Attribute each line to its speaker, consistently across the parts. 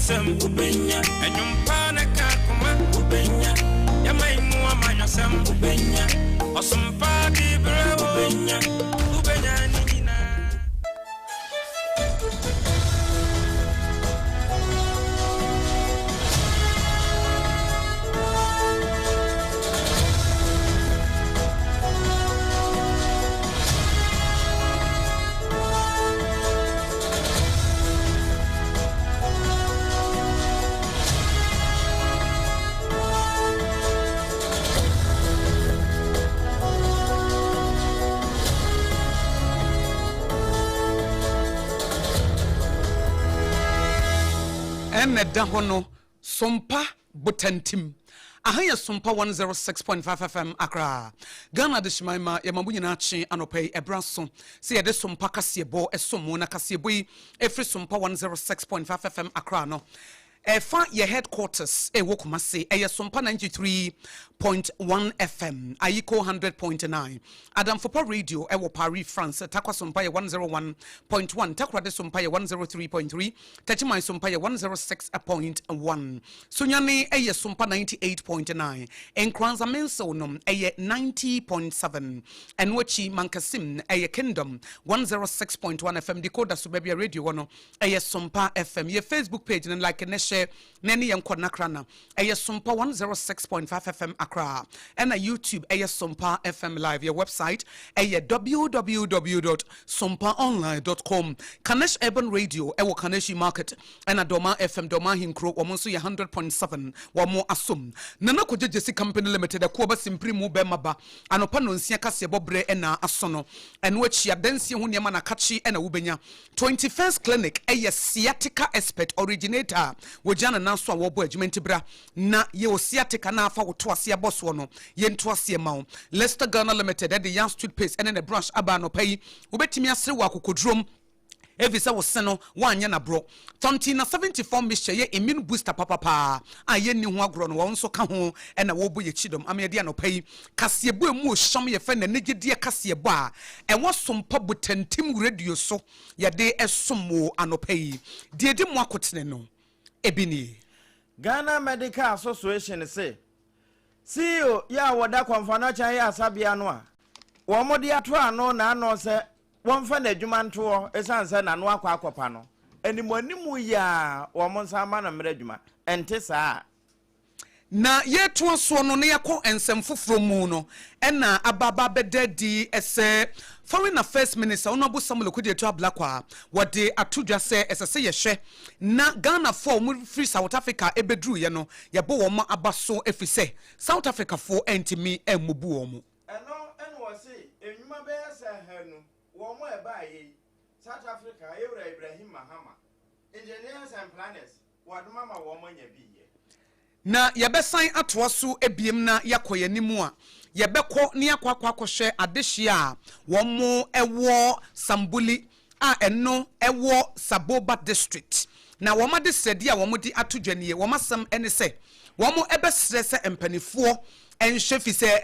Speaker 1: Sam Ubenya, and Yumpana Kakuma Ubenya, Yamai Muamaya Sam Ubenya, or some party Ubenya, Ubenya Nina.
Speaker 2: Ene dahono sompa butantim ahaya sompa 106.5 FM Accra Ghana de shimaima ya mambu nyina achi anopai ebraso se ye de sompa kasebo esomo na kasebo yi efri sompa 106.5 FM Accra no Efa ye headquarters Wokumase Sompa 93.1 FM Ayiko 100.9 Adam Fopa Radio Paris France Takwa Sompa 101.1 Takwa de Sompa 103.3 Tachima Sompa 106.1 Sunyani Sompa 98.9 Enkranza Menso nom 90.7 Enwechi Mankasim Kingdom 106.1 FM Decoder Subebia Radio wono Sompa FM ye Facebook page and like a Neni Yankwana Krana, Sompa 106.5 FM Accra, and a YouTube, Sompa FM Live, your website, www.sompaonline.com, Kanesh Urban Radio, Kaneshi Market, and a Doma FM, Doma Hinkro, Omonsu 100.7, Wamo Asum, Nanako Jesi Company Limited, a Kuba Simprimu Bemaba, and Opanon Siakasi Bobre ena Asono, and which ya Densi Hunyamana Kachi and a Ubenya, 21st Clinic, sciatica expert originator. Wojana nanswa wobo adwumenti bra na ye osiatika na afa wotoase boss wono ye ntoase mawo Leicester Ghana Limited at the Young Street Pace and the branch aba no pay wobetimi asere wa kokodrom Evisa was seno one yana bro. Tontina 74 mixture ye immune booster papa. Aye ni ho agro no won so ka ho e na wo bo ye chidom amede no pay. Kasebo mu shom ye fe na negedie kasebo a e wo sompa botantim radio so ye de esomo anopai. Die de mu akotene no ebini.
Speaker 3: Ghana Medical Association say CEO ya wada kwamfana cha ya asabia no a. Wo modi ato ano na ano se won fa na adwuma nto esanse na no akwa akopa no animu ya wo monsa ma na mra adwuma ente saa
Speaker 2: na yeto so no ne yakọ ensem foforo mu no ena ababa bedadi ese Foreign Affairs Minister Honorable Samuel Okudieto Ablakwa wode atodwa se esese ye hwe na Ghana for mu free South Africa ebedru ye no ye bo wo ma abaso efise South Africa for entimi emubu wo mu
Speaker 3: eno wo se enwuma be se hanu wo mo eba yi South Africa Ewra Ibrahim Mahama engineers and planners waduma ma wo mo nya biye
Speaker 2: na yebesan atoaso ebiem na yakoyanimu a yebekọ ni akwakwakohwe adehia wo mo ewo Sambuli a eno ewo Saboba district na wo ma de sedi a wo mo di atodwane wo masam ene se wo mo ebesre se empanifuo enhwe se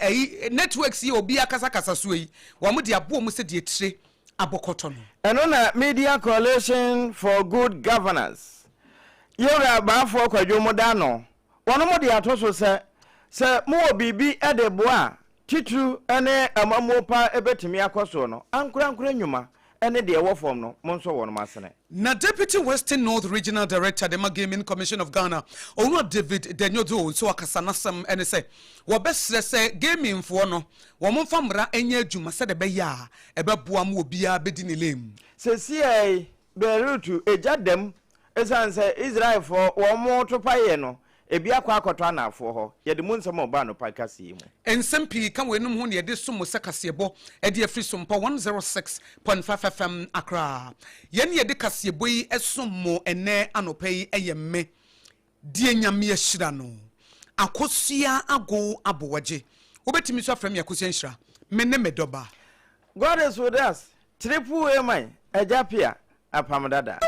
Speaker 2: networks yi obi akasa so yi wo mo di abo mo se di etire abokoto no
Speaker 3: eno na Media Coalition for Good Governance yora baafo kwadwomo da no wono mo di atoso se mo obibi edeboa titru ene amamopa ebetimi akoso no ankura nyuma ene de ewo form no monso wono masene
Speaker 2: na Deputy Western North Regional Director the Gaming Commission of Ghana Ono David Denyodo so akasanasam ene se wo besre se gaming fo no wo momfa mra enya adwuma se de be ya ebeboa mo obia bedini lem
Speaker 3: se CI Berutu ejadem esanse Israel for wo mo topaye no ebi akwa akoto anafo ho ye de munsem oba no pakasi mu
Speaker 2: ensempi kan wenum ho ne de som sekasebo e de afri sompa 106.5 FM Accra ye ne de kasebo yi esomo ene anopai eyemme die nyame ahira no AKOSUA ago ABOAGYE obetimi so afrem AKOSUA nhira menne medoba
Speaker 3: God is with us triple AMI APPIAH APAM DADAA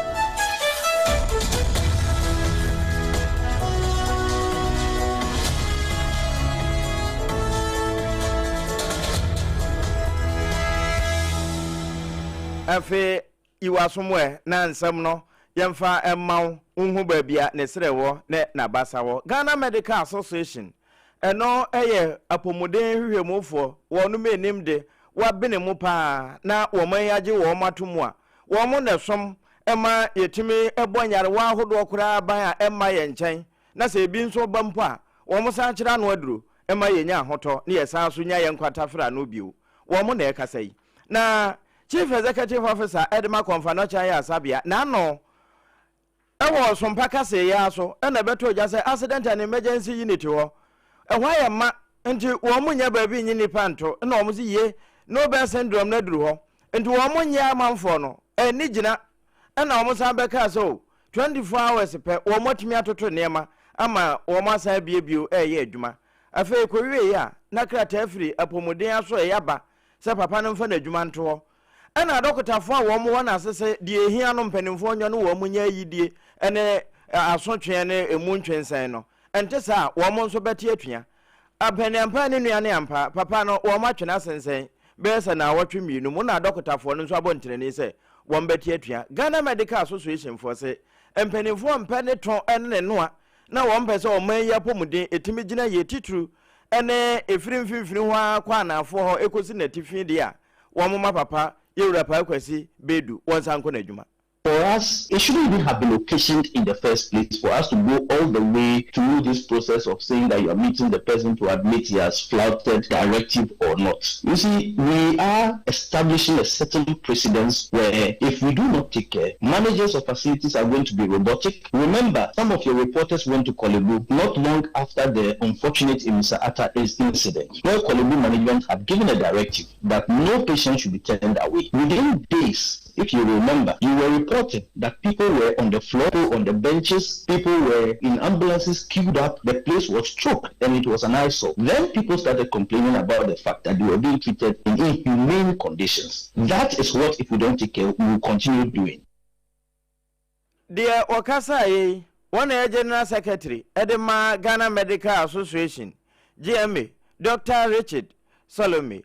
Speaker 3: afe iwasomwe na nsem no yemfa emma unhu babia ne serewo ne na basawo Ghana Medical Association eno eye apomuden hwehwemufo wonu menim de wabene mu pa na woman yaje wo matomu a wo mo ne som ema yetimi ebonyare wa hodo kura ban a ema ye nchen na se bi nso bampo a wo mo san kira no aduro ema ye nya hoto ne ye san so nya ye nkwatafra no biu wo mo na e kasai na Chief Executive Officer Edema Konfanocha ya Sabia na no ewo SOMPA kase ya so na beto ja say accident and emergency unit ho ehwa ya ma nti wo mo nya ba bi nyi nipa nto na wo mo si ye no be syndrome na duru ho nti wo mo nya amanfo no ni gina na wo mo san be ka so 24 hours pe wo mo timi atoto nema ama wo mo san biebio ye adwuma afa ko wie ya na krata afiri apomuden aso ya ba se papa no mfa na adwuma nto ho ana dokotafo a wo mo wana asese de ehia no mpanimfo nyo no wo mo nya yidie ene asotwe ne emu ntwensen no ente sa wo mo nso beti atua apanimpa ne nuane ampa papa no wo ma twena sensen besa na wotwe mienu mo na dokotafo no nso abontere ne se wo beti atua Ghana Medical Association for se mpanimfo mpane ton ene noa na wo mpese o man ya pomuden etimi gina ye titru ene efirimfimfiri ho akwa na afo ho ekosi na tifin dia wo mo ma papa Bedu
Speaker 4: For us, it shouldn't even have been occasioned in the first place for us to go all the way through this process of saying that you are meeting the person to admit he has flouted directive or not. You see, we are establishing a certain precedence where if we do not take care, managers of facilities are going to be robotic. Remember, some of your reporters went to Kolebu not long after the unfortunate Imisa Atta incident, where Kolebu management had given a directive that no patient should be turned away. Within days, if you remember, you were reporting that people were on the floor, on the benches, people were in ambulances queued up, the place was choked, and it was an eyesore. Then people started complaining about the fact that they were being treated in inhumane conditions. That is what, if we don't take care, we will continue doing.
Speaker 3: Dear Wakasa, one General Secretary, Edema Ghana Medical Association, GMA, Dr. Richard Salome.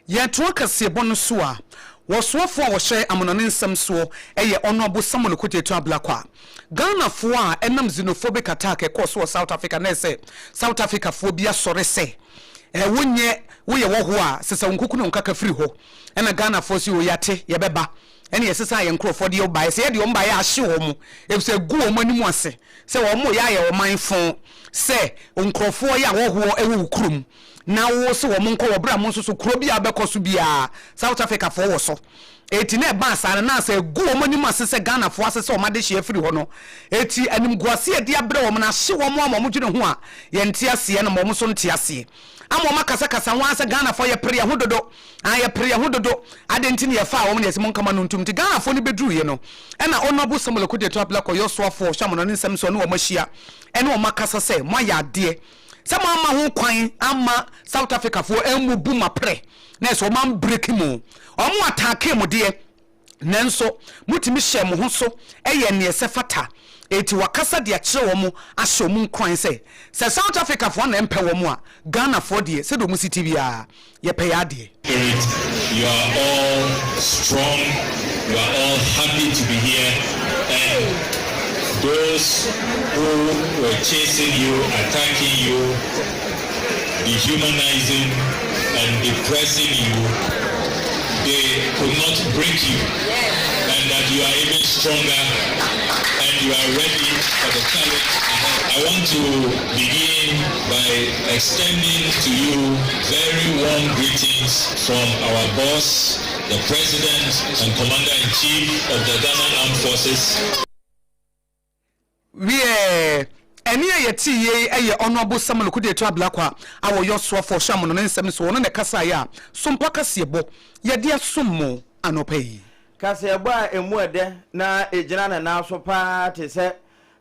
Speaker 2: Yatwaka Sebonusua. Waswafo a wɔhyɛ amonone nsɛm soɔ ɛyɛ Honorable Samuel Kutetu Ablakwa Ghana fo a enam xenophobic attack ɛkɔ so South Africa na ɛsɛ South Africa fo bi asɔre sɛ wonye woyɛ wɔ ho a sesa nkuku no nkaka firi ho ɛna Ghana fo si oyate yɛbɛba ɛne yɛsesa yɛ nkrofo de ɔbae sɛ yɛde ɔmbae ahye wɔ mu ɛfisɛ gu wɔ mu animu ase sɛ wɔ mo yɛ ɔman fo sɛ nkrofo yɛ wɔ ho ɛwɔ kurum na wo se wo monko wo bra mo so kuro bia bekoso bia South Africa fo wo so eti na ba sa na se gu wo mani ma se Ghana fo ase se o made hye afiri ho no eti anim guase e dia bra wo mo na hye wo mo ama mo dwene ho a ye nte ase na mo so nte ase ama ma kasa kasa ho ase Ghana fo ye pere ho dodo ye pere ho dodo adenti ne ye fa wo mo ne se monka ma no ntum ti Ghana fo ne bedru ye no e na Honorable Samuel Kutetu Ablakwa yo so afo hwamono ne nsem so ne wo mahia e ne wo makasa se mo ya ade Some ama kwan ama South Africa for emu buma pre na so man break mu omo attack mu de nanso mutimi hye mo ho so eye ne esefata eti wakasa de akire wo mu ahye mu kwan se South Africa for na empe wo mu a Ghana for de se do mu city bia ye pe ya de.
Speaker 5: You are all strong, you are all happy to be here, and those who were chasing you, attacking you, dehumanizing and depressing you, they could not break you, and that you are even stronger and you are ready for the challenge ahead. I want to begin by extending to you very warm greetings from our boss, the President and Commander-in-Chief of the Ghana Armed Forces.
Speaker 2: Eni ayeti ye eye Honorable Samuel Kutetu Ablakwa awo yo so for shamono ne nsem so no ne kasa ya SOMPA kasebo ye de asommo anopai
Speaker 3: kasebo a emu ede na ejina na so pa te se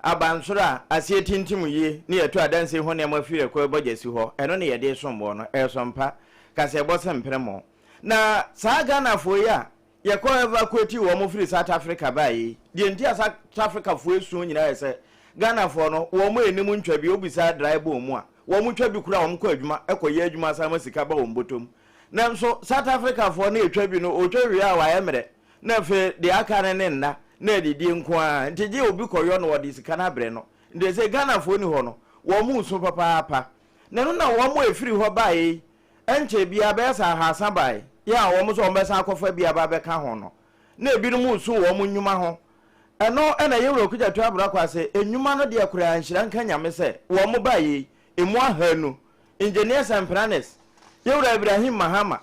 Speaker 3: abansoro a asie tintim ye ne yeto adanse ho ne mafire ko ebogye si ho eno ne ye de sombo no SOMPA kasebo se mpremo na saa Ghana fo ya ye ko evacuate wo mo free South Africa bayi de ntia South Africa fo esu nyina ese Ghana for no wo mo enimu ntwa bi obisa drive mu a wo mo twa bi kura wo ko adwuma ekoye adwuma sama sika ba wo mbotom na nso South Africa for na etwa bi no otwa wi a wa ye mere na fe de aka ne nna na didi nkoa nti je obi koyo no wodi sika na bre no nde se Ghana fo ni ho no wo mu so papa na no na wo mu efiri ho bae enche bia be sa ha sa bae ya wo mu so be sa akofa bia ba be ka ho no na ebi no mu so wo mu nyuma ho eno na yewro kuja to abra kwa se enyuma no de akura anhira nka nyame se wo mu bae emu ahanu engineers and planners yewro Ibrahim Mahama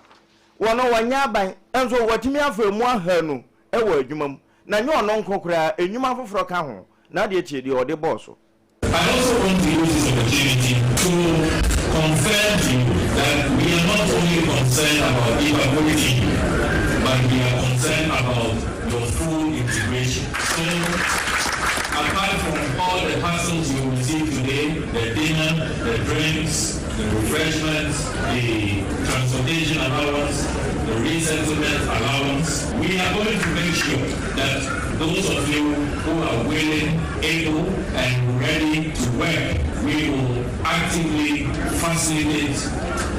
Speaker 3: wono wanya ban enso watimi afa emu ahanu ewo adwuma mu na nyo no nkokura enyuma foforo ka ho na de tie de ode boss.
Speaker 5: I also want to use this opportunity to confirm to you that we are not only concerned about equality, but we are concerned about your full integration. So, apart from all the hassles you will receive today, the dinner, the drinks, the refreshments, the transportation allowance, the resettlement allowance, we are going to make sure that those of you who are willing, able, and ready to work, we will actively facilitate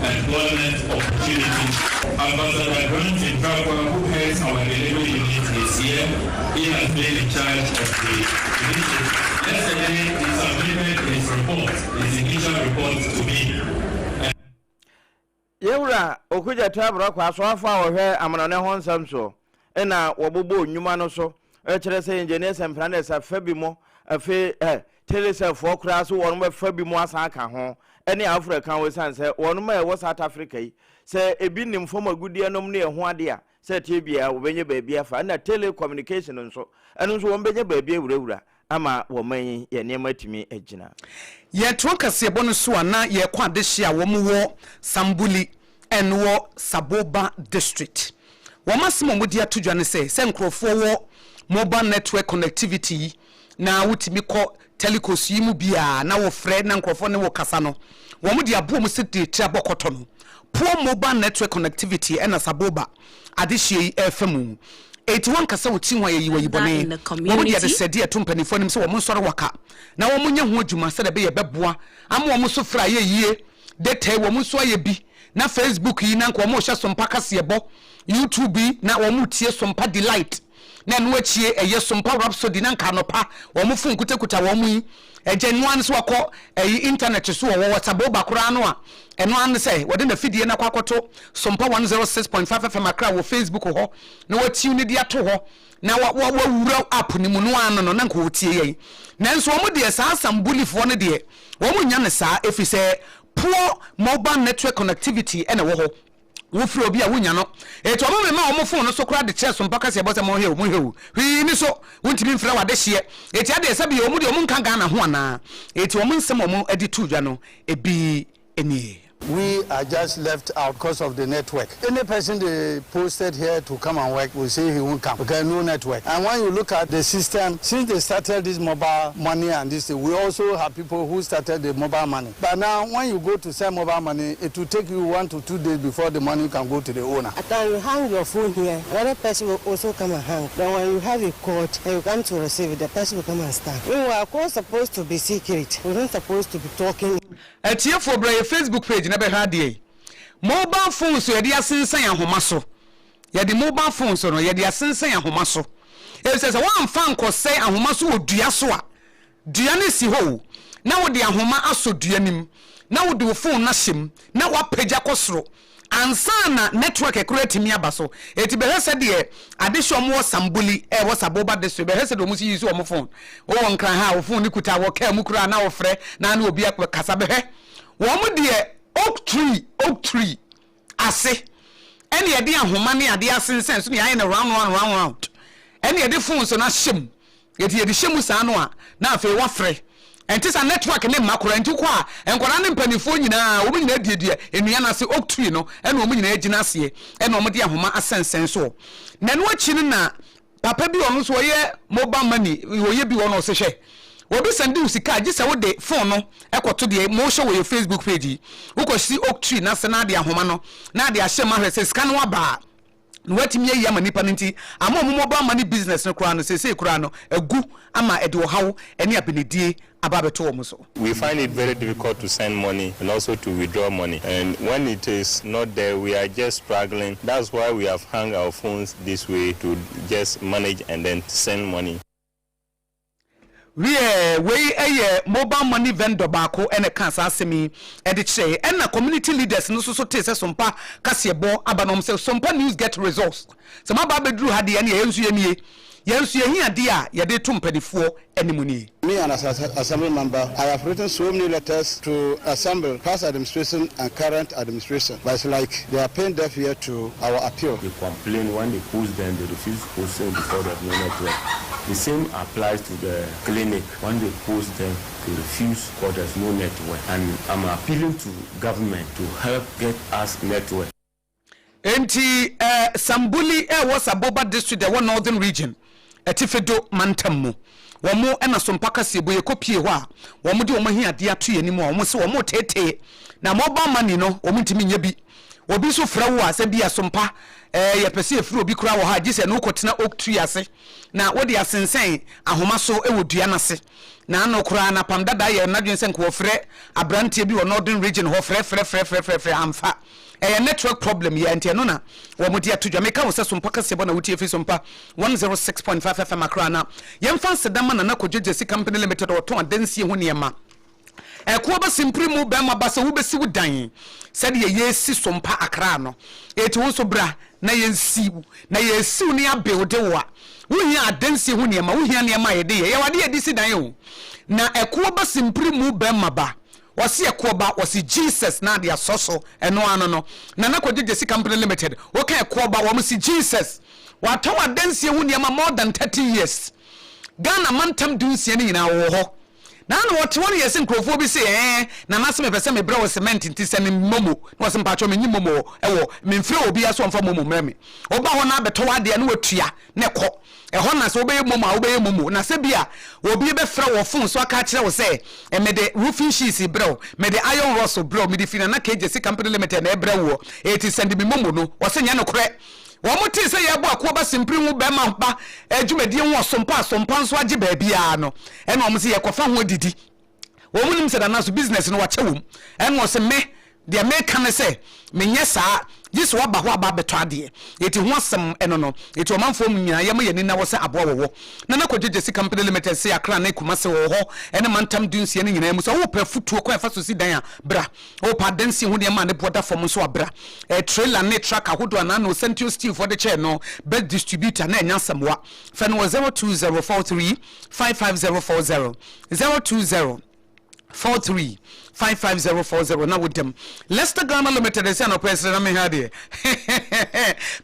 Speaker 5: employment opportunities. Ambassador Grant in Dragwa, who heads our delivery unit, is here. He has been in charge of the initiative. Yesterday, he submitted his report, his initial report to me.
Speaker 3: Yewra okuja tabra kwa so afa ohwe amanone ho nsam so na wobobo nyuma no so kire say engineers and planners afabi mo afi telesa for kra so won afabi mo asa aka ho ene Africa we san say won ma e South Africa yi say ebi nim fom agudie nom ne ho ade a say tebia wo benye baabia fa na telecommunication nso eno nso won benye baabia wurawura ama wo man ye ne matimi agina
Speaker 2: ye tronkase bo no so ana ye kwa de hia wo mu wo Sambuli enwo Saboba district wo masimo mudi atudwa ne se nkrofo wo mobile network connectivity na wutimi ko telecos yi mu bia na wo frɛ na nkrofo ne wo kasa no wo mudi abo mu sidi tia bokoto no poor mobile network connectivity ena Saboba adehie FM 81 kasa wuti ho ayi wayibone wo mudi ade sedi etompanifo nim se wo monsore waka na wo munye ho adwuma se de be ye beboa ama wo mso fra ye yie data wo mso aye bi na Facebook yi na nko mo hye sompa kase ebo YouTube na wo mutie sompa delight na no achie eye sompa rhapsody na nka nopa wo mo fun kutakuta wo mu yi egenuan so akọ internet so wo WhatsApp ba kura no a eno an say wo de na fidie na kwakoto SOMPA 106.5 FM akra wo Facebook ho na watiu ne dia to ho na wa wura app ni mu no an no na nka wotie yi nanso wo mo de saa Sambulifo no de wo mo nya ne saa efise poor mobile network connectivity ene wo ho wo firi obi a wonya no eto mo ma wo phone no so kura de chest mpaka se bosa mo hewu hwi ni so wontimi mfira wade hye eti ade se bi o mu de o mu nka Ghana ho ana eti o mu nsem o mu edi tu dwa no ebi eni.
Speaker 6: We are just left out because of the network. Any person they posted here to come and work will say he won't come because no network. And when you look at the system, since they started this mobile money and this, we also have people who started the mobile money. But now when you go to send mobile money, it will take you 1 to 2 days before the money can go to the owner.
Speaker 7: After you hang your phone here, another person will also come and hang. Then when you have a code and you come to receive it, the person will come and stand. We are supposed to be secret. We're not supposed to be talking.
Speaker 2: It's here for your Facebook page. Mobile phones so yedi asensan ahoma so yedi mobile phones so no yedi asensan ahoma so e say one fan ko say ahoma so odua so a dua ne si ho na wo de ahoma aso dua nim na wo de phone na hyem na wa pagya kosoro ansa na network ekurati mi aba so eti be hese de adehyo mo Sambuli e wo Saboba de so be hese do mo si use o phone wo nkran ha wo phone ni kuta wo ka mu kura na wo frɛ na na obi akasa be he wo mo de oak tree ase ene ye de ahoma ne ade asensen so ne aye na round ene ye de phone so na hyem ye de hyem sa no a na afei wa frɛ enti sa network ne makora enti kwa enkora ne mpanifo nyina wo nyina diedie enua na se oak tree no ene wo nyina agina ase ene wo de ahoma asensen so na no achi na papa bi ono so ye mobile money wo ye bi ono se hwe obi send you sika agisa wo de phone no ekoto de mo show your Facebook page wo ko si oak tree na se na de ahoma no na de ahye ma hwese sika no aba no watimi ayi ama nipa nti ama mobile money business no kura no sese kura no egu ama ede wo hawo ene abenedie ababeto wo so.
Speaker 8: We find it very difficult to send money and also to withdraw money, and when it is not there we are just struggling. That's why we have hung our phones this way to just manage and then send money.
Speaker 2: We mobile money vendor bako ene kansa asemi ede che ena community leaders no so te se sompa kasebo abanom se sompa news get results se ma ba bedru ha de ene yensu ye hia de a ye de to mpanifo animuni.
Speaker 6: Me and as assembly member, I have written so many letters to assemble past administration and current administration, but it's like they are paying deaf ear to our appeal.
Speaker 8: They complain when they post them, they refuse to post them before they have no network. The same applies to the clinic. When they post them, they refuse because there's no network. And I'm appealing to government to help get us network.
Speaker 2: Enti Sambuli was a Boba district, the one northern region. Etifedo Mantamu. Womo ena sompaka sebo ye kopie ho a womo de womo hia de ato ye nimu womo se womo tete na mobile money no womo ntimi nya bi obi so fra wo ase bia sompa ye pese efru obi kura wo ha gise no kotena oktu ase na wodi asensen ahoma so ewodua na se na no kura na APAM DADAA ye na dwen senko frɛ abrantie bi wo northern region ho frɛ amfa network problem ye ante no na wo modi atodwa meka wo se sompa kasebo na wutie fi sompa 106.5 FM akra na yemfa sedama na kodwegye company limited wo ton adansie ho niema ko ba simpri mu ba ma ba se wo besi wo dan said ye si sompa akra no eti wo so bra na yensi na yesi ni abuild wo a wo hia adansie ho niema wo hia niema ye de ye wade ye disi dan o na ko ba simpri mu ba ma ba wasi ekoba wasi Jesus na dia soso eno ano no na kodwegye company limited wo ka ekoba wo si Jesus watawa dansie hu niema more than 30 years Ghana mantam dunsie ni nyina wo ho na no wote won yesi nkrofo bi se na naseme pese me bra wo cement ntise ni momo na wose mpacho me nyimomo ewo memfre obi aso mfa momo mreme oba ho na beto wade na watua ne ko ho na se obeye momo na se bia obi be fra wo phone so aka kire wo se me de roofing sheets bro me de iron rods bro me de fina na KJC company limited na e bra wo eti send me momo no wo se nya no kore womo ti se ye bo akoba simpri hu be ma ba adwumadi hu sompa nso age ba bia no e na omo se ye kofa ho didi womo nim se da na so business no wache wom e no se me de me kan se menye saa This waba ho aba beto ade eti ho asem eno no eti o manfo mu nyina yema yeni na wo se aboa wo na kodwegye company limited se akra na kuma se wo ho ene mantam dunsie ne nyina mu so wo pa futuo kwa fa so si dan a bra wo pa dansi ho de ma ne boda fom so abra trailer ne truck ahodo na no Central Steel for the chair no bed distributor na enya samwa fa no 02043 55040 02043 55040 na with them. Leicester Ghana Limited is no person na me hade.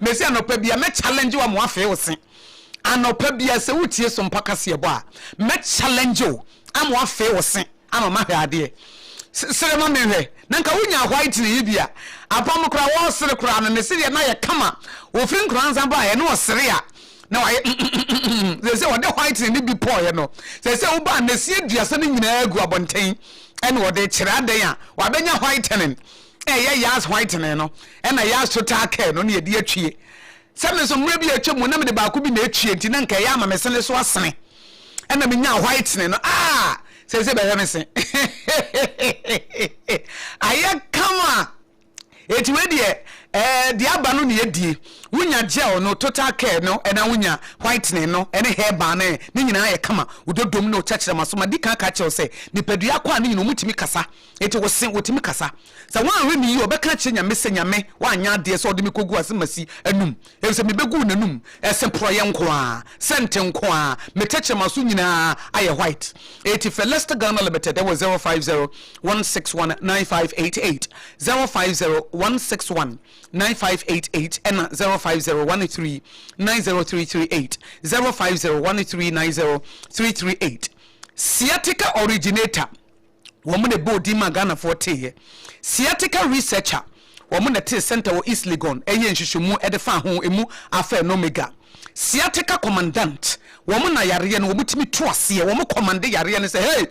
Speaker 2: Me say no pa bia me challenge wa mo afa wosen. Anopa bia se wutie so mpaka se ebo a me challenge o am wa afa wosen. Ama ma hade. Sere ma me hwe. Na nka wunya white ne bia. Apam kra wo sere kra na se na ye kama. Wo frin kra nsan ba ye na wo sere a. Na wa they say what the white ne bi po ye no. They say wo ba na sie duase ne nyina agu abonten. And what they chiraden a wabenya whitening yas whitening no and a yas total care no ne de atwie se me so mra bi atwemu na me de ba ko bi na atwie nti na nka ya ma me sene so asene and me nya whitening no se be me se aya kama eti we de aba no ne yedie wunya gel no total care no ena wunya whitening no ene hair ban ne nyina ye kama udodom no chachira masoma dika ka che se nipadua kwa ne nyina mutimi kasa eti wo se wotimi kasa sa wan we mi obeka che nyame se nyame wanya de se odimi kogu asemasi anum e se me begu nanum ese proye nko a sente nko a me chachira maso nyina aye white eti for Leicester Ghana Limited there was 050-161-9588 050-161-9588 and 050-113-90338 050-113-90338 Sciatica originator woman body magana forte sciatica researcher woman the center of East Legon eye nhwehwemu edefa ho emu afa no mega sciatica commandant woman na yare no womutimi to ase womo command yare no say hey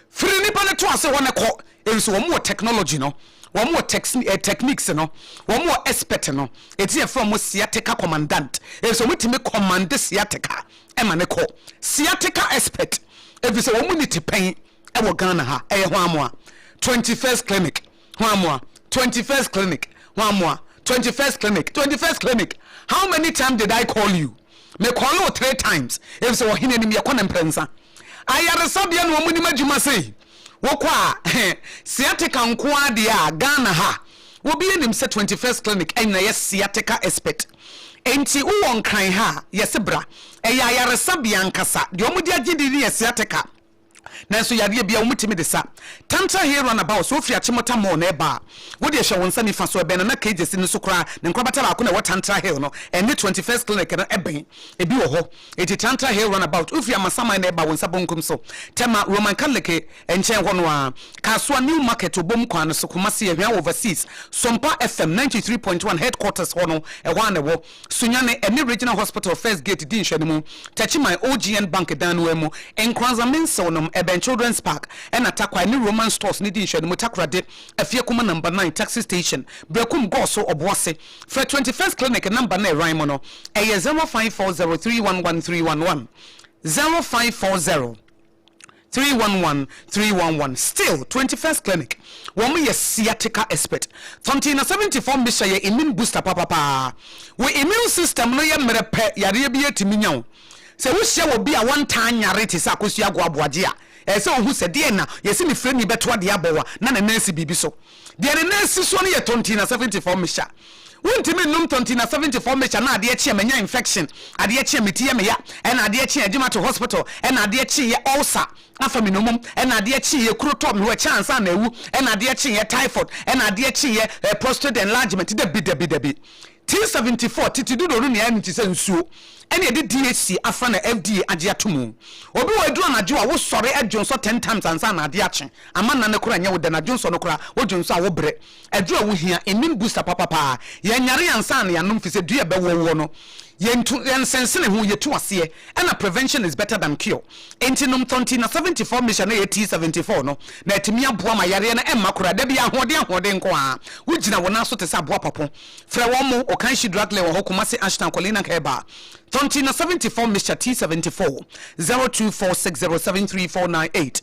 Speaker 2: free nipa ne to ase wona ko so one more technology no one more techniques no one more expert no eti e from sciatica commandant so metime command sciatica e ma ne ko sciatica expert e so one need pen e wo Ghana ha e ho amoa 21st clinic ho amoa 21st clinic ho amoa 21st clinic how many times did I call you me call you 3 times if so hine ni me yakwa prensa ayaresabia no omuni madwuma sei wokwa sciatica nko ade a Ghana ha obi enim se 21st clinic enna yes sciatica expert enti uwon kan ha yesebra ayaresabia nkasa de omudi agidi ni sciatica nanso yade bia omutimi de sa tantra here run about so fia chimota mo na eba wo de hwe wonsa nifa so ebe na cages ni so kra ne nkrabata ba ko na what tantra here no ene 21st clinic na eben ebi wo ho eti tantra here run about ufia masama na eba wonsa bonkum so tema Roman Catholic enchen ho no a kasua new market obom kwan so komase ehwa overseas SOMPA FM 93.1 headquarters ho no e wa na wo sunyane ene regional hospital first gate din hwe mu tachi my OGN bank dan no emu enkranza menso no Ben Children's Park and atakwa ni Roman stores ni di hwe mutakrade afie kuma number 9 taxi station brekum go so obwose for 21st clinic number 9 raimo no e 0540311311 0540311311 still 21st clinic woman ye sciatica expert fontina 74 misha ye immune booster papa we immune system no ye mrepe yare bi etimi nyawo se wo hye wo bi a one time nyare ti sa AKOSUA ABOAGYE a se ohu se de na ye se ni frɛ ni beto de abowa na na nurse bibi so de ne nurse so no ye 74 misha wontimi num 74 misha na ade eche manya infection ade eche metie me ya na ade eche adwuma to hospital na ade eche ye ulcer afa mi nomum na ade eche ye kurotom no chance na ewu na ade eche ye typhoid na ade eche ye prostate enlargement de bi T74 titidu do no ne anti se nsuo ene de DHC afa na FDA agye atomu obi wo aduro na agye wo sore adwonso 10 times ansa na ade ache ama na ne kora nya wo de na adwonso no kora wo dwonso a wo bre aduro wo hia immune booster papa ye nyare ansa na yanom fi se dua be wo no yensensene ho yetu ase and prevention is better than cure entinum 74 mission na T74 no na etimi aboa ma yare na emma kora da bia ahode nko a wugina wona so te se aboa papo fra wo mo o kan shi drug le wo hokumase Ashton Colina Keba 74 mission T74 0246073498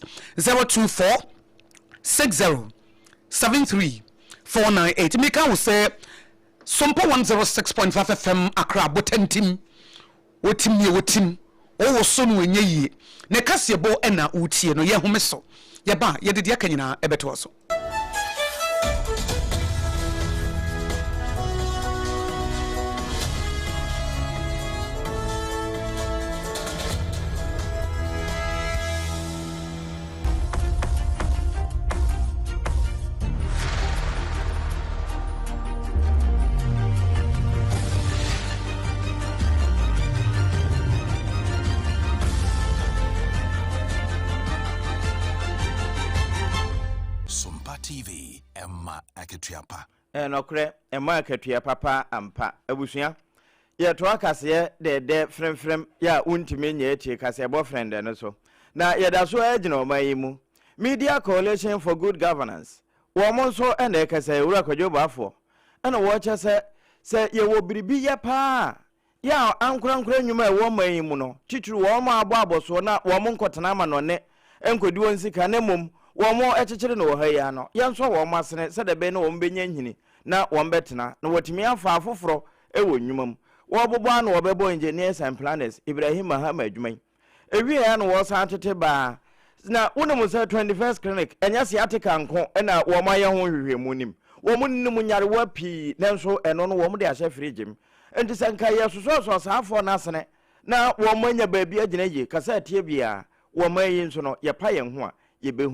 Speaker 2: 0246073498 mika wo say SOMPA 106.5 FM Accra botentim wotim wo so no enye yie ne kasebo ena utie no ye homeso ye ba ye de aka nyina ebeto so
Speaker 9: TV Emma Akatuapa
Speaker 3: enokre Emma Akatuapa ampa abusua ye to akase de frem ya untime nya etie kase boyfriend no so na ye da so agina omayimu Media Coalition for Good Governance wo mo so ena ekase ewura kwadwobo afo ena wo che se ye wo biribi ye pa ya ankura nyuma e wo mayimu no tituru wo mo aboso na wo mo nkotena ma no ne enkodi won sika ne mom wo mo echechere no ha ya no yenso wo mo asene se de be no wo mbenya nhini na wo mbetena na wotimi afa afoforo ewo nnwumam wo bobo an wo bebo engineers and planners Ibrahim Mahama adwuman ewie ya no wo san tete ba na wonum se 21st clinic enya sciatica nko na wo ma ye ho hwehwemu nim wo mo nim nyare wa pi nanso eno no wo mo de ahye frigim enti sanka ye so saafo na asene na wo mo nya ba bi agina ye kasa tie bia wo ma yi nso no ye pa ye ho a
Speaker 10: First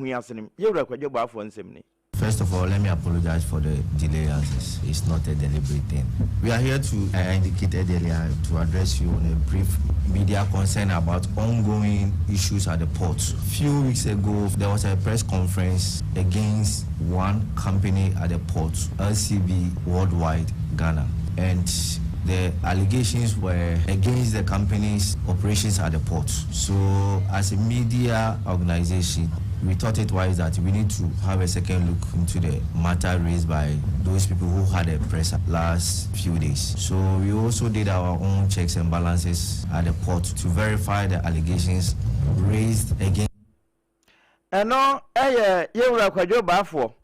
Speaker 10: of all, let me apologize for the delay as it's not a deliberate thing. We are here to, I indicated earlier, to address you on a brief media concern about ongoing issues at the port. A few weeks ago, there was a press conference against one company at the port, LCB Worldwide Ghana. And the allegations were against the company's operations at the port. So as a media organization, we thought it wise that we need to have a second look into the matter raised by those people who had a press last few days. So we also did our own checks and balances at the port to verify the allegations raised against.
Speaker 3: And no, Yewra Kwajo Bafo,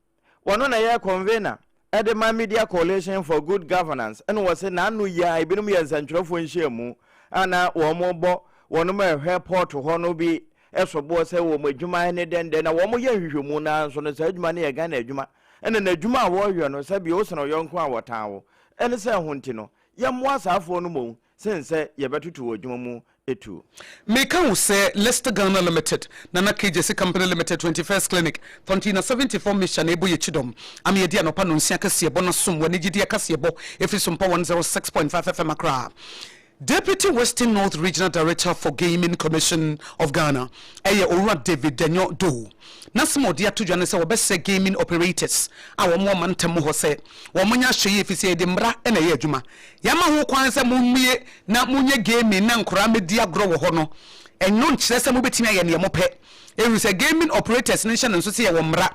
Speaker 3: one on a convener at the Media Coalition for Good Governance, and was a Nanu Ya, Ibinum and Central Shemu, and now one more one of my airport to Honobi. Eso bo se wo madwuma ne den na wo mo ye hwehwemu na so no sa adwuma ne ye ga na adwuma ene na adwuma wo hwe no sa bi o se no yonko a wotan wo ene se ho nti no ye mo asafo no mo sense ye betutu adwuma mu etu
Speaker 2: meka wo se Leicester Ghana Limited Nana KJC Company Limited 21st Clinic Fontina 74 mission ebo ye chidom am ye dia no pa no nsia kase bo na som wani gidi kase bo efi SOMPA 106.5 FM Accra. Deputy Western North Regional Director for Gaming Commission of Ghana, Ora David Daniel Do. Nasmo dia to Janessa Obese gaming operators. Our more man temu hose. Wamanya sheye if he dembra ene yejuma. Yama ho kwanse munye na munye gaming na nkora media grow hono. Enno nkyerese mo betima ye ne mope. Ewu se gaming operators nation nso se ye womra.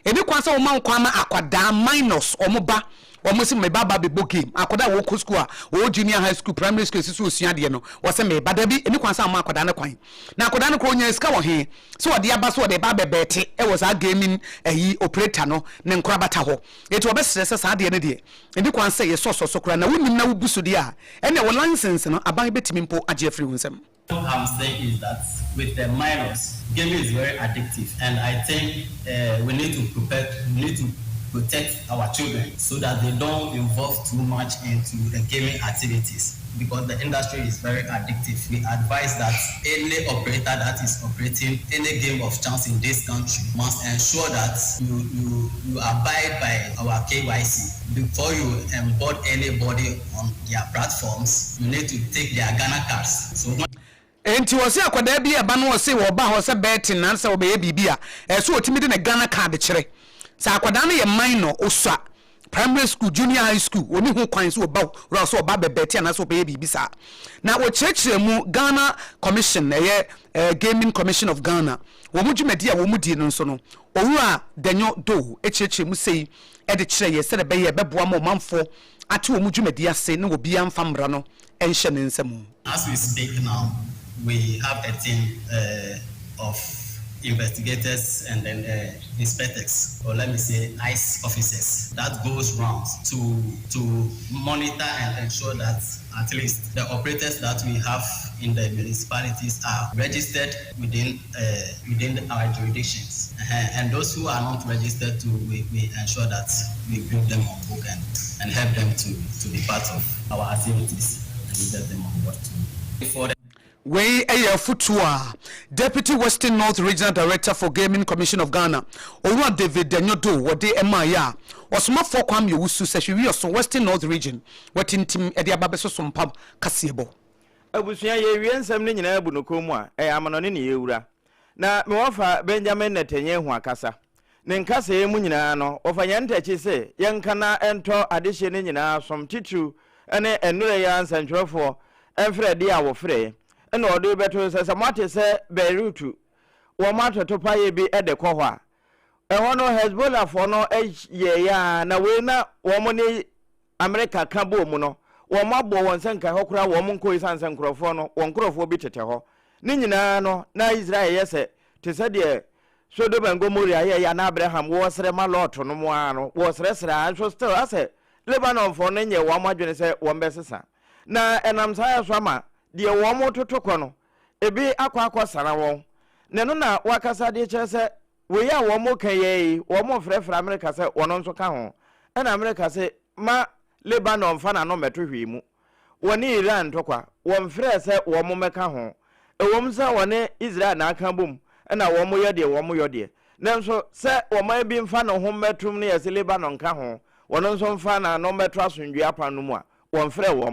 Speaker 2: Eni kwanse wo man kwama akwada minus omoba. Omosi me baba be game akoda wo ko school wo junior high school primary school sisu osua de no wo se me bada bi eni kwansa ma akoda ne kwan na akoda ne ko nya ska wo he so wo de aba so wo de ba bebete e wo sa gaming ayi operator no ne nkora bata ho eti wo be stress sa de ne de eni kwansa ye so kora na wonim na wo busu de a ene wo license no aban betimi mpo age free unsem.
Speaker 11: What I'm saying is that with the minors, gaming is very addictive, and I think we need to protect our children so that they don't involve too much into the gaming activities, because the industry is very addictive. We advise that any operator that is operating any game of chance in this country must ensure that you abide by our KYC. Before you onboard anybody on their platforms, you need to take their Ghana cards. So
Speaker 2: enti wo se akwada bi eba no wo se wo ba ho se betting na se wo be bibia so otimi de na Ghana card kire sa akwada no ye minor osua primary school junior high school oni ho kwan so ba ro so ba bebeti na so be bibi sa na wo chekire mu Ghana Commission Gaming Commission of Ghana wo mu dwumadi a wo mu di no so no owura danyo do echekire mu sei e de kire ye se de be ye beboa ma manfo ate wo mu dwumadi ase ne wo bia mfamra no enhye ne nsam.
Speaker 11: As we speak now, we have a team of investigators and then inspectors, or let me say ICE officers, that goes round to monitor and ensure that at least the operators that we have in the municipalities are registered within our jurisdictions, and those who are not registered, we ensure that we bring them on board and help them to be part of our activities and we get them on board before.
Speaker 2: We Futua, Deputy Western North Regional Director for Gaming Commission of Ghana, Ora David Danyodo, Wade Emaya, was more for Kwam Yusu, Session Western North Region, what in Tim Edia Babeso Sompa Kasiebo.
Speaker 3: Abusia ye wiensam ne nyina abu no komwa amanone ne yewura na me wofa Benjamin Netanyahu akasa ne nkasa ye mu nyina no ofa nyantachi se yenka na ento adehye ne nyina som titu ene enure ya ansantwerefo enfre de a wo frɛ ene odo beto se mate se Beirut wo matoto paye bi ede kɔ hɔ a ɛhɔ no Hezbollah fo no ye ya na we na wo mo ne America ka bo mu no wo mabo won senka hokura wo mo nko isanse nkrofo no won nkrofo bi tete ho ni nyina no na Israel yese te se de Sodom and Gomorrah ye ya na Abraham wo sere ma Lot no mo ano wo sere so still ase Lebanon fo no nye wo madwene se wo mbesesa na enam sa so ama de wo mo totoko no ebi akwa sara won ne no na wakasa de kye se we ya wo mo kan ye wo mo frefra America se wono nso ka ho na America se ma Lebanon fa na no meto hwemu woni Iran tokwa won frɛ se wo mo meka ho ewom se woni Israel na aka bom na wo mo yode wo mo yode nanso se wo ma bi mfa no ho metum ne yese Lebanon ka ho wono nso mfa na no meto asundwe apa no mu a won frɛ wo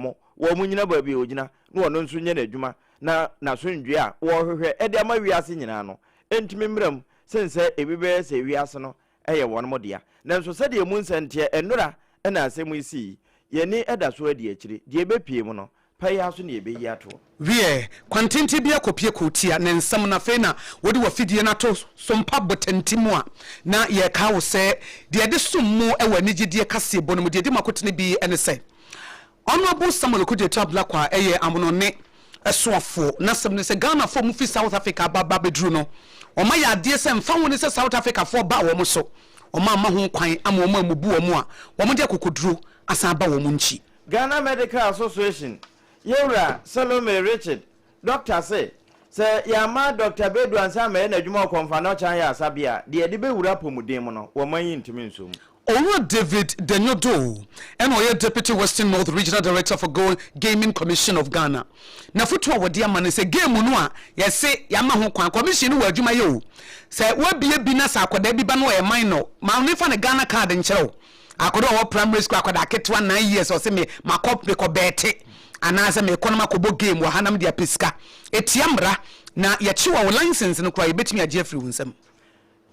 Speaker 3: mo nyina ba bi ogina no wono nso nye na adwuma na sundwe a wo hwehwɛ ede ama wiase nyina no entimi mram sense ebibe se wiase no eye wono mo dia nanso se de mu nsantie enura na asemu isi yeni eda so adi akiri de ebepie mu no paya so ne be yi ato
Speaker 2: wie kwantenti bia kopie kotia ne nsam na fe na wodi wa fidie na to sompa botantimu a na ye ka wo se de de summu e wani gidie kase bono de de makotene bi ene se honorable Samuel Kudeta Blakwa eye amonone esoafo na sem ne se Ghana fo mu fi South Africa baba bedru no o ma ya de se mfa woni se South Africa fo ba wo mo so o ma ma ho kwan ama o ma mubu wo mo a wo mo de kokoduru asan ba wo mo nchi
Speaker 3: Ghana Medical Association Yura Salome Richard doctor say yama Dr. Bedu ansa me na adwuma konfa no chan ya asabia de de be wura pomuden mo no wo man yi ntimi nsom
Speaker 2: Owa David Denyodo, and Oya Deputy Western North Regional Director for Gaming Commission of Ghana. Na futwa wadi amane se game no ya se yama ho kwan commission wo adwuma yo. Se we bie bi na sa akoda bi ba no e man no. Ma oni fa ne Ghana card nkyerɛw. Akoda wo primary school akoda aketwa 9 years o se me makop me ko bete. Ana se me economy ko bo game wo hanam dia piska. Etiamra na ya chiwa wo license no kra yebetimi agye free wunsam.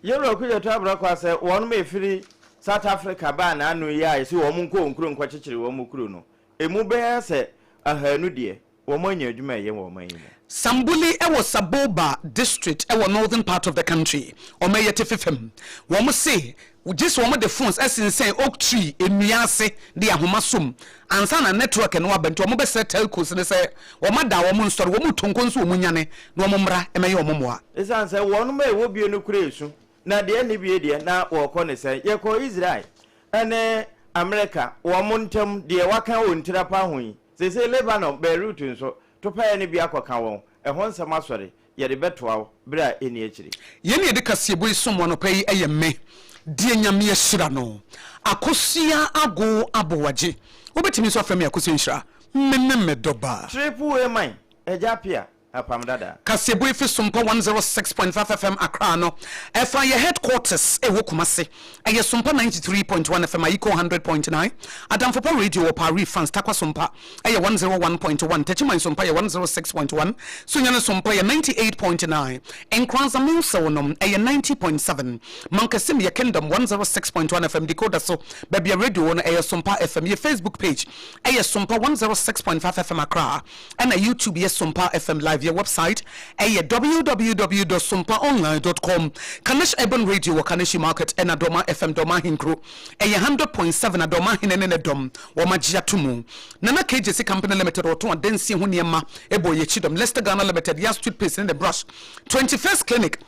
Speaker 3: Yero Kudeta Blakwa se won me free South Africa ba na anu ya isi wo mu nko nkuro nkwa chichiri wo mu kuro no emu be se ahanu de wo manya adwuma ye wo man yi
Speaker 2: Sambuli ewo Saboba district ewo northern part of the country o meye tefefem wo mo se just wo mo the phones esinsen oak tree enuase de ahomasom ansa na network no abento wo mo be se telcos ne se wo ma da wo mo nsoro wo mo tonkonso wo mo nyane na wo mo mra emeye wo mo moa
Speaker 3: esan se wo no me wo bie no kura esu na de ne bie de na wo ko ne se ye ko Israel ene America wo mo ntem de waka wo ntira pa hoyi se Lebanon Beirut nso to pa ne bia koka won ho nsam asore ye de betoa bra eni akiri
Speaker 2: ye ne de kasebo isomo no pai eye me de nyame yeshira no akosua ago aboagye obetimi so afami akosua nhira mmemme doba
Speaker 3: triple man APPIAH APAM DADAA
Speaker 2: Kasebo ifi SOMPA 106.5 FM Accra no efa ye headquarters ewo Kumase eye SOMPA 93.1 FM Ayiko 100.9 Adamfopo radio wo Paris France takwa SOMPA eye 101.1 Techima SOMPA ye 106.1 Sunyane SOMPA ye 98.9 Enkranza Musa wonom eye 90.7 Mankasim ye Kingdom 106.1 FM decoder so baby radio wono eye SOMPA FM ye Facebook page eye SOMPA 106.5 FM Accra and a YouTube ye SOMPA FM live your website www.sompaonline.com Kanish Urban Radio wa Kanishi Market and Adoma FM Doma Hinkro 100.7 Adoma Hinene Dom wa Majia Tumu Nana KJC Company Limited or to Densi Huniema Ebo Yechidom Leicester Ghana Limited Yas toothpaste in the brush 21st Clinic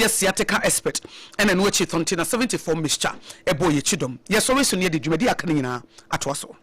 Speaker 2: sciatica expert and then which is 74 mixture Ebo Yechidom yes always near the Jumedi Akanina at Waso